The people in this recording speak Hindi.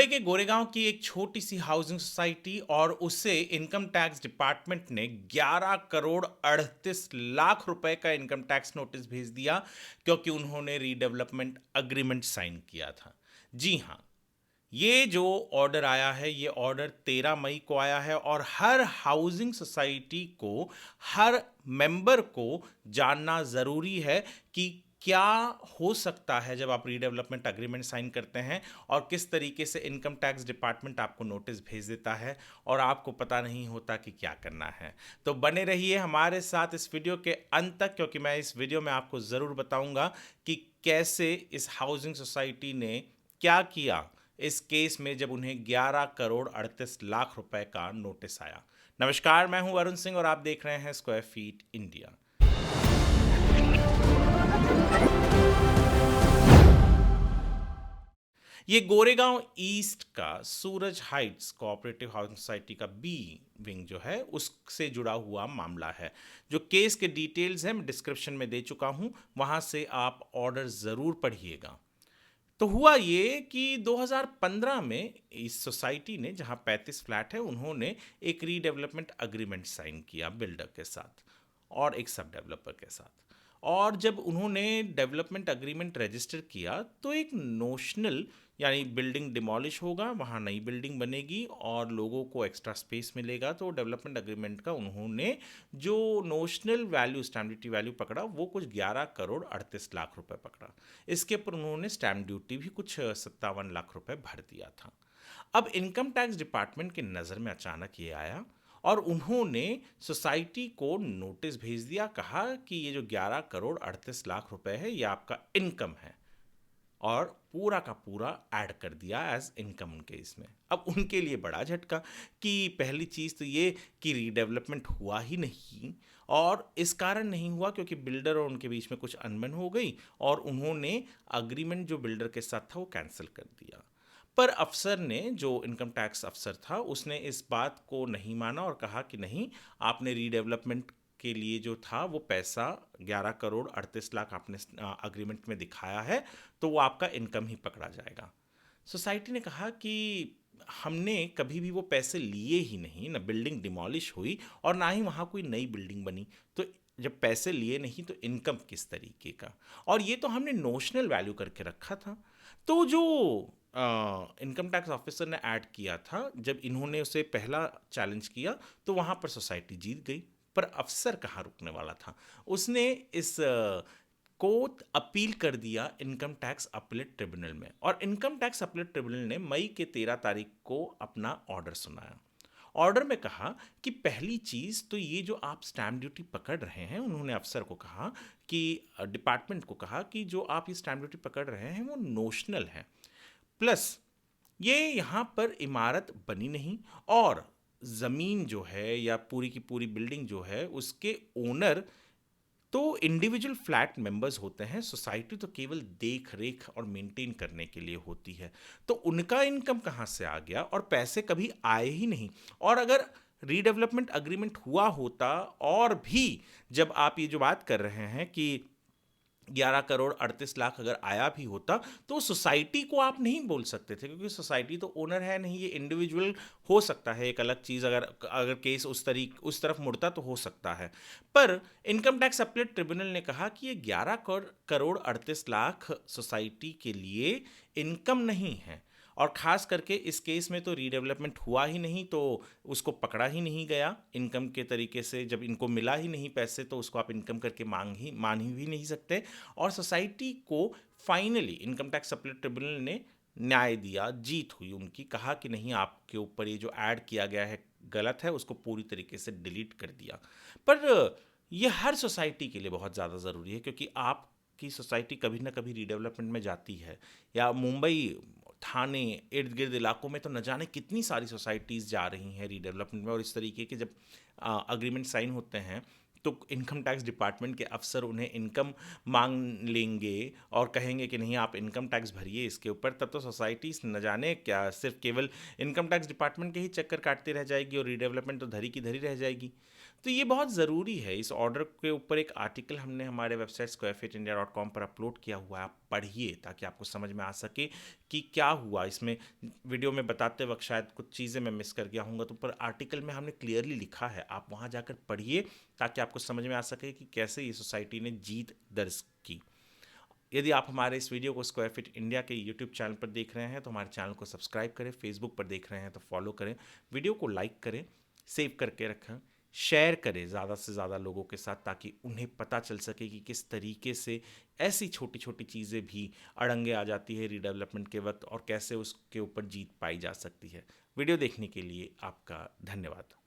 मुंबई के गोरेगांव की एक छोटी सी हाउसिंग सोसाइटी और उसे इनकम टैक्स डिपार्टमेंट ने 11 करोड़ 38 लाख रुपए का इनकम टैक्स नोटिस भेज दिया क्योंकि उन्होंने रीडेवलपमेंट अग्रीमेंट साइन किया था। जी हाँ, ये जो ऑर्डर आया है ये ऑर्डर 13 मई को आया है और हर हाउसिंग सोसाइटी को, हर मेंबर को जानना ज़रूरी है कि क्या हो सकता है जब आप रीडेवलपमेंट अग्रीमेंट साइन करते हैं और किस तरीके से इनकम टैक्स डिपार्टमेंट आपको नोटिस भेज देता है और आपको पता नहीं होता कि क्या करना है। तो बने रहिए हमारे साथ इस वीडियो के अंत तक, क्योंकि मैं इस वीडियो में आपको ज़रूर बताऊंगा कि कैसे इस हाउसिंग सोसाइटी ने क्या किया इस केस में जब उन्हें 11 करोड़ 38 लाख रुपए का नोटिस आया। नमस्कार, मैं हूं वरुण सिंह और आप देख रहे हैं स्क्वायर फीट इंडिया। ये गोरेगांव ईस्ट का सूरज हाइट्स कोऑपरेटिव हाउसिंग सोसाइटी का बी विंग जो है उससे जुड़ा हुआ मामला है। जो केस के डिटेल्स हैं मैं डिस्क्रिप्शन में दे चुका हूं, वहां से आप ऑर्डर ज़रूर पढ़िएगा। तो हुआ ये कि 2015 में इस सोसाइटी ने, जहां 35 फ्लैट है, उन्होंने एक रीडेवलपमेंट अग्रीमेंट साइन किया बिल्डर के साथ और एक सब डेवलपर के साथ। और जब उन्होंने डेवलपमेंट अग्रीमेंट रजिस्टर किया तो एक नोशनल, यानी बिल्डिंग डिमॉलिश होगा, वहाँ नई बिल्डिंग बनेगी और लोगों को एक्स्ट्रा स्पेस मिलेगा। तो डेवलपमेंट अग्रीमेंट का उन्होंने जो notional value, stamp duty value पकड़ा वो कुछ 11 करोड़ 38 लाख रुपए पकड़ा। इसके ऊपर उन्होंने स्टैम्प ड्यूटी भी कुछ 57 लाख रुपए भर दिया था। अब इनकम टैक्स डिपार्टमेंट की नज़र में अचानक ये आया और उन्होंने सोसाइटी को नोटिस भेज दिया, कहा कि ये जो 11 करोड़ 38 लाख रुपए है ये आपका इनकम है, और पूरा का पूरा ऐड कर दिया एज इनकम उनके इसमें। अब उनके लिए बड़ा झटका कि पहली चीज़ तो ये कि रीडेवलपमेंट हुआ ही नहीं, और इस कारण नहीं हुआ क्योंकि बिल्डर और उनके बीच में कुछ अनबन हो गई और उन्होंने अग्रीमेंट जो बिल्डर के साथ था वो कैंसिल कर दिया। पर अफसर ने, जो इनकम टैक्स अफसर था, उसने इस बात को नहीं माना और कहा कि नहीं, आपने रीडेवलपमेंट के लिए जो था वो पैसा 11 करोड़ 38 लाख आपने अग्रीमेंट में दिखाया है, तो वो आपका इनकम ही पकड़ा जाएगा। सोसाइटी ने कहा कि हमने कभी भी वो पैसे लिए ही नहीं, ना बिल्डिंग डिमॉलिश हुई और ना ही वहाँ कोई नई बिल्डिंग बनी। तो जब पैसे लिए नहीं तो इनकम किस तरीके का, और ये तो हमने नोशनल वैल्यू करके रखा था। तो जो इनकम टैक्स ऑफिसर ने ऐड किया था, जब इन्होंने उसे पहला चैलेंज किया तो वहाँ पर सोसाइटी जीत गई। पर अफसर कहाँ रुकने वाला था, उसने इस को अपील कर दिया इनकम टैक्स अपीलेट ट्रिब्यूनल में, और इनकम टैक्स अपीलेट ट्रिब्यूनल ने मई के 13 तारीख को अपना ऑर्डर सुनाया। ऑर्डर में कहा कि पहली चीज़ तो ये जो आप स्टैम्प ड्यूटी पकड़ रहे हैं, उन्होंने अफसर को कहा कि डिपार्टमेंट को कहा कि जो आप ये स्टैम्प ड्यूटी पकड़ रहे हैं वो नोशनल है, प्लस ये यहाँ पर इमारत बनी नहीं, और ज़मीन जो है या पूरी की पूरी बिल्डिंग जो है उसके ओनर तो इंडिविजुअल फ्लैट मेंबर्स होते हैं। सोसाइटी तो केवल देख रेख और मेंटेन करने के लिए होती है। तो उनका इनकम कहाँ से आ गया, और पैसे कभी आए ही नहीं। और अगर रीडेवलपमेंट अग्रीमेंट हुआ होता, और भी जब आप ये जो बात कर रहे हैं कि 11 करोड़ 38 लाख अगर आया भी होता तो सोसाइटी को आप नहीं बोल सकते थे, क्योंकि सोसाइटी तो ओनर है नहीं, ये इंडिविजुअल हो सकता है एक अलग चीज़, अगर अगर केस उस तरफ मुड़ता तो हो सकता है। पर इनकम टैक्स अपीलेट ट्रिब्यूनल ने कहा कि ये 11 करोड़ 38 लाख सोसाइटी के लिए इनकम नहीं है, और ख़ास करके इस केस में तो रीडेवलपमेंट हुआ ही नहीं, तो उसको पकड़ा ही नहीं गया इनकम के तरीके से। जब इनको मिला ही नहीं पैसे तो उसको आप इनकम करके मान ही नहीं सकते। और सोसाइटी को finally income tax appellate tribunal ने न्याय दिया, जीत हुई उनकी, कहा कि नहीं, आपके ऊपर ये जो ऐड किया गया है गलत है, उसको पूरी तरीके से डिलीट कर दिया। पर ये हर सोसाइटी के लिए बहुत ज़्यादा ज़रूरी है, क्योंकि आपकी सोसाइटी कभी ना कभी रीडेवलपमेंट में जाती है, या मुंबई थाने इर्द गिर्द इलाकों में तो न जाने कितनी सारी सोसाइटीज़ जा रही हैं रीडेवलपमेंट में। और इस तरीके के जब अग्रीमेंट साइन होते हैं तो इनकम टैक्स डिपार्टमेंट के अफसर उन्हें इनकम मांग लेंगे और कहेंगे कि नहीं, आप इनकम टैक्स भरिए इसके ऊपर। तब तो सोसाइटीज़ न जाने क्या सिर्फ केवल इनकम टैक्स डिपार्टमेंट के ही चक्कर काटती रह जाएगी और रीडेवलपमेंट तो धरी की धरी रह जाएगी। तो ये बहुत ज़रूरी है। इस ऑर्डर के ऊपर एक आर्टिकल हमने हमारे वेबसाइट squarefeetindia.com पर अपलोड किया हुआ है, आप पढ़िए ताकि आपको समझ में आ सके कि क्या हुआ इसमें। वीडियो में बताते वक्त शायद कुछ चीज़ें मैं मिस कर गया हूँगा, तो पर आर्टिकल में हमने क्लियरली लिखा है, आप वहाँ जाकर पढ़िए ताकि आपको समझ में आ सके कि कैसे ये सोसाइटी ने जीत दर्ज की। यदि आप हमारे इस वीडियो को स्क्वायर फिट इंडिया के यूट्यूब चैनल पर देख रहे हैं तो हमारे चैनल को सब्सक्राइब करें, फेसबुक पर देख रहे हैं तो फॉलो करें, वीडियो को लाइक करें, सेव करके रखें, शेयर करें ज़्यादा से ज़्यादा लोगों के साथ ताकि उन्हें पता चल सके कि किस तरीके से ऐसी छोटी छोटी चीज़ें भी अड़ंगे आ जाती है रीडेवलपमेंट के वक्त और कैसे उसके ऊपर जीत पाई जा सकती है। वीडियो देखने के लिए आपका धन्यवाद।